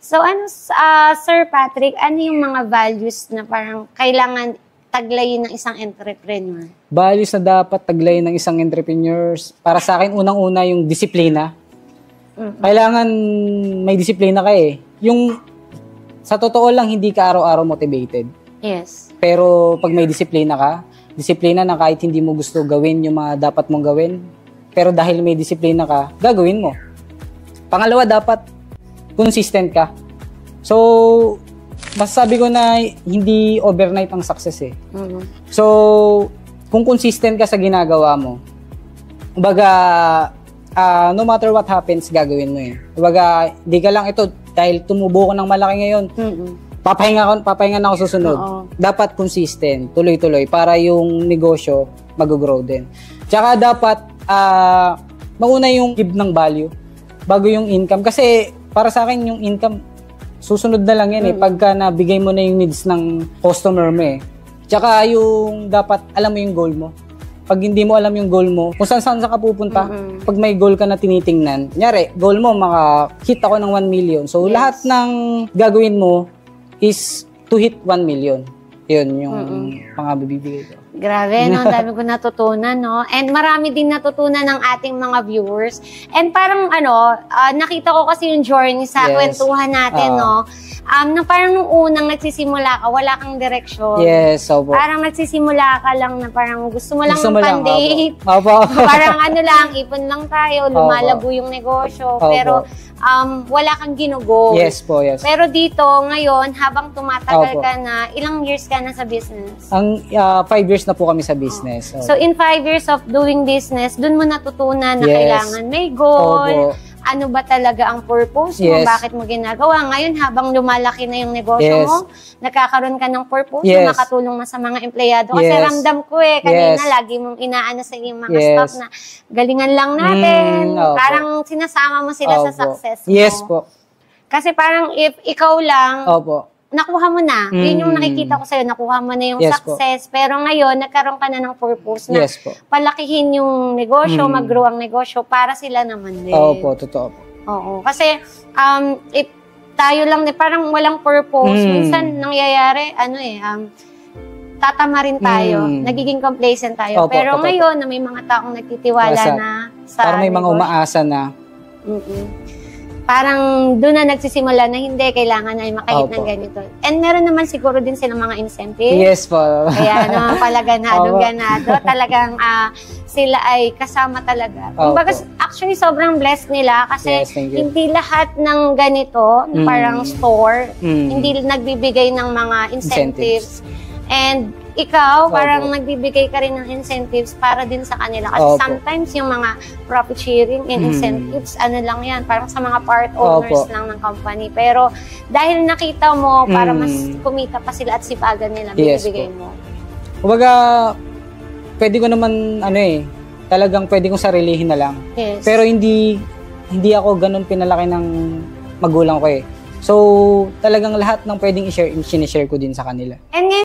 So ano, Sir Patrick, ano yung mga values na parang kailangan taglayin ng isang entrepreneur? Values na dapat taglayin ng isang entrepreneur, para sa akin, unang-una yung disiplina. Kailangan may disiplina ka eh. Yung, sa totoo lang, hindi ka araw-araw motivated. Yes. Pero pag may disiplina ka, disiplina na kahit hindi mo gusto gawin yung mga dapat mong gawin, pero dahil may disiplina ka, gagawin mo. Pangalawa, dapat consistent ka. So, masasabi ko na hindi overnight ang success eh. So, kung consistent ka sa ginagawa mo, kumbaga, no matter what happens, gagawin mo eh. Kumbaga, di ka lang ito, dahil tumubo ko ng malaki ngayon, papahinga na ako susunod. Dapat consistent, tuloy-tuloy, para yung negosyo mag-grow din. Tsaka dapat, mauna yung give ng value, bago yung income. Kasi, para sa akin, yung income, susunod na lang yan eh, pagka nabigay mo na yung needs ng customer mo eh. Tsaka yung dapat alam mo yung goal mo. Pag hindi mo alam yung goal mo, kung saan ka pupunta, pag may goal ka na tinitingnan, kunyari, goal mo, makahit ako ng 1 million. So, lahat ng gagawin mo is to hit 1 million. Yun yung mga bibigay ko. Grabe, no? Dami ko natutunan, no? And marami din natutunan ng ating mga viewers. And parang, nakita ko kasi yung journey sa kwentuhan natin, no? Na parang nung unang nagsisimula ka, wala kang direksyon. Yes, opo. Parang nagsisimula ka lang na parang gusto mo lang ng pandate. Opo. Parang ipon lang tayo, lumalabo yung negosyo. Opo. Pero wala kang ginugo. Yes po, yes. Pero dito, ngayon, habang tumatagal ka na, ilang years ka na sa business? Ang 5 years na po kami sa business. So, in 5 years of doing business, dun mo natutunan na kailangan may goal. Ano ba talaga ang purpose mo? Bakit mo ginagawa? Ngayon, habang lumalaki na yung negosyo mo, nagkakaroon ka ng purpose na makatulong na sa mga empleyado. Kasi ramdam ko kanina lagi mong inaano sa iyong mga staff na galingan lang natin. Parang sinasama mo sila sa success mo. Yes po. Kasi parang if ikaw lang, nakuha mo na. Yun yung nakikita ko sa'yo, nakuha mo na yung success. Pero ngayon, nagkaroon ka na ng purpose na palakihin yung negosyo, mag-grow ang negosyo para sila naman din. Opo, totoo po. Oo. Kasi, if tayo lang, parang walang purpose, minsan nangyayari, tatama rin tayo. Nagiging complacent tayo. Opo, pero ngayon, na may mga taong nagtitiwala na sa parang may mga negosyo. umaasa na. Parang doon na nagsisimula na hindi, kailangan na makahit ng ganito. And meron naman siguro din silang mga incentives. Yes po. Kaya pala ganado. Talagang sila ay kasama talaga. Kumbaga, actually, sobrang blessed nila kasi hindi lahat ng ganito, parang store, hindi nagbibigay ng mga incentives. And ikaw, parang nagbibigay ka rin ng incentives para din sa kanila. Kasi sometimes yung mga profit sharing and incentives, lang yan, parang sa mga part owners lang ng company. Pero dahil nakita mo, para mas kumita pa sila at sipagan nila, bibigay mo. Kumbaga, pwede ko naman, talagang pwede kong sarilihin na lang. Pero hindi ako ganun pinalaki ng magulang ko eh. So, talagang lahat ng pwedeng i-share ko din sa kanila. And